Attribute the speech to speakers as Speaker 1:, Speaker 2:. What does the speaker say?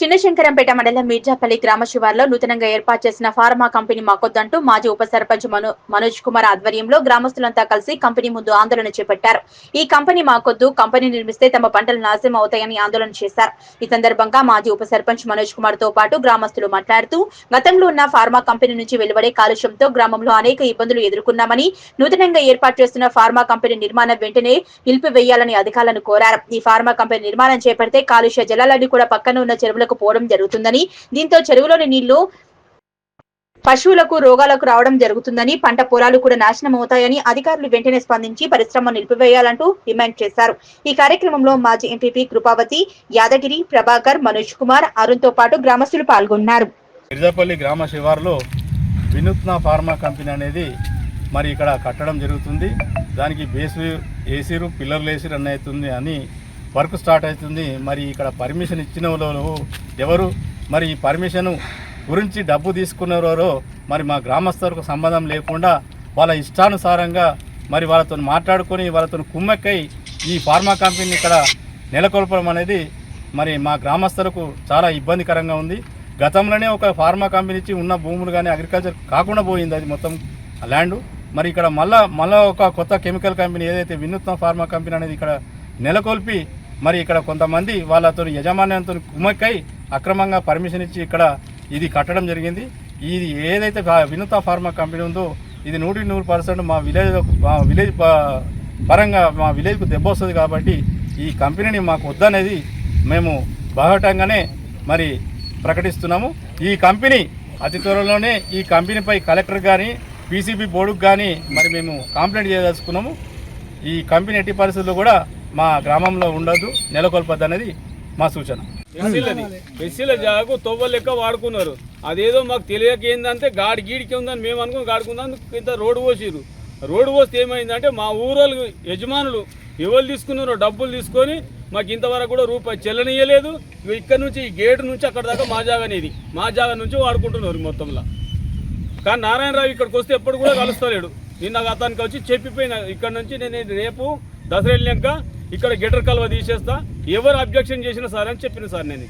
Speaker 1: చిన్నశంకరంపేట మండలం మీర్జాపల్లి గ్రామ శివార్లో నూతనంగా ఏర్పాటు చేసిన ఫార్మా కంపెనీ మాకొద్దంటూ మాజీ ఉప సర్పంచ్ మనోజ్ కుమార్ ఆధ్వర్యంలో గ్రామస్తులంతా కలిసి కంపెనీ ముందు ఆందోళన చేపట్టారు. ఈ కంపెనీ మాకొద్దు, కంపెనీ నిర్మిస్తే తమ పంటలు నాశనం అవుతాయని ఆందోళన చేశారు. ఈ సందర్భంగా మాజీ ఉప సర్పంచ్ మనోజ్ కుమార్ తో పాటు గ్రామస్తులు మాట్లాడుతూ గతంలో ఉన్న ఫార్మా కంపెనీ నుంచి వెలువడే కాలుష్యంతో గ్రామంలో అనేక ఇబ్బందులు ఎదుర్కొన్నామని, నూతనంగా ఏర్పాటు చేస్తున్న ఫార్మా కంపెనీ నిర్మాణం వెంటనే నిలిపివేయాలని అధికారులను కోరారు. ఈ ఫార్మా కంపెనీ నిర్మాణం చేపడితే కాలుష్య జలాలన్నీ కూడా పక్కన ఉన్న చెరువులకు పోవడం జరుగుతుందని, దీంతో చెరువులోని నీళ్లు పశువులకు రోగాలకు రావడం జరుగుతుందని, పంట పొలాలు కూడా నాశనం అవుతాయని అధికారులు వెంటనే స్పందించి పరిశ్రమ నిలిపివేయాలంటూ డిమాండ్ చేశారు. ఈ కార్యక్రమంలో మాజీ ఎంపీపీ కృపావతి, యాదగిరి, ప్రభాకర్, మనోజ్ కుమార్, అరుణ్ తో పాటు గ్రామస్తులు పాల్గొన్నారు.
Speaker 2: మిర్జాపల్లి గ్రామ శివార్లో వినూత్న ఫార్మా కంపెనీ అనేది మరి ఇక్కడ కట్టడం జరుగుతుంది. దానికి బేస్ వేసిరు, పిల్లర్లు వేసిరు అన్న అవుతుంది అని వర్క్ స్టార్ట్ అవుతుంది. మరి ఇక్కడ పర్మిషన్ ఇచ్చిన వాళ్ళు ఎవరు, మరి ఈ పర్మిషన్ గురించి డబ్బు తీసుకున్నారో మరి మా గ్రామస్తులకు సంబంధం లేకుండా వాళ్ళ ఇష్టానుసారంగా మరి వాళ్ళతో మాట్లాడుకొని వాళ్ళతో కుమ్మక్కై ఈ ఫార్మా కంపెనీని ఇక్కడ నెలకొల్పడం అనేది మరి మా గ్రామస్తులకు చాలా ఇబ్బందికరంగా ఉంది. గతంలోనే ఒక ఫార్మా కంపెనీ ఇచ్చి ఉన్న భూములు కానీ అగ్రికల్చర్ కాకుండా పోయింది, అది మొత్తం ల్యాండ్. మరి ఇక్కడ మళ్ళా ఒక కొత్త కెమికల్ కంపెనీ ఏదైతే వినూత్న ఫార్మా కంపెనీ అనేది ఇక్కడ నెలకొల్పి మరి ఇక్కడ కొంతమంది వాళ్ళతో యజమాన్యంతో కుమ్మక్కై అక్రమంగా పర్మిషన్ ఇచ్చి ఇక్కడ ఇది కట్టడం జరిగింది. ఇది ఏదైతే వినూత్న ఫార్మా కంపెనీ ఉందో ఇది 100% మా విలేజ్ పరంగా మా విలేజ్కు దెబ్బ వస్తుంది. కాబట్టి ఈ కంపెనీని మాకు వద్దనేది మేము బాహటంగానే మరి ప్రకటిస్తున్నాము. ఈ కంపెనీ అతి త్వరలోనే ఈ కంపెనీపై కలెక్టర్ కానీ పీసీబీ బోర్డుకు కానీ మరి మేము కంప్లైంట్ చేయదలుచుకున్నాము. ఈ కంపెనీ ఎట్టి పరిస్థితుల్లో కూడా మా గ్రామంలో ఉండదు, నెలకొల్పద్దు అనేది మా సూచన.
Speaker 3: ఎస్సీల జాగు తొవ్వ లెక్క వాడుకున్నారు. అదేదో మాకు తెలియక ఏంటంటే గీడికి ఉందని మేము అనుకుని గాడుకుందాం ఇంత రోడ్డు పోసిరు. రోడ్డు పోస్తే ఏమైందంటే మా ఊరోళ్ళు యజమానులు ఎవరు తీసుకున్నారో డబ్బులు తీసుకొని మాకు ఇంతవరకు కూడా రూపాయి చెల్లనియలేదు. ఇక్కడ నుంచి ఈ గేటు నుంచి అక్కడ దాకా మా జాగానేది, మా జాగా నుంచి వాడుకుంటున్నారు మొత్తంలో. కానీ నారాయణరావు ఇక్కడికి వస్తే ఎప్పుడు కూడా కలుస్తలేడు. నిన్న అతనికి వచ్చి చెప్పిపోయిన ఇక్కడ నుంచి నేను రేపు దసరా వెళ్ళాక ఇక్కడ గెటర్ కల్వ తీసేస్తా, ఎవరు అబ్జెక్షన్ చేసినా సార్ అని చెప్పిన సార్ నేను.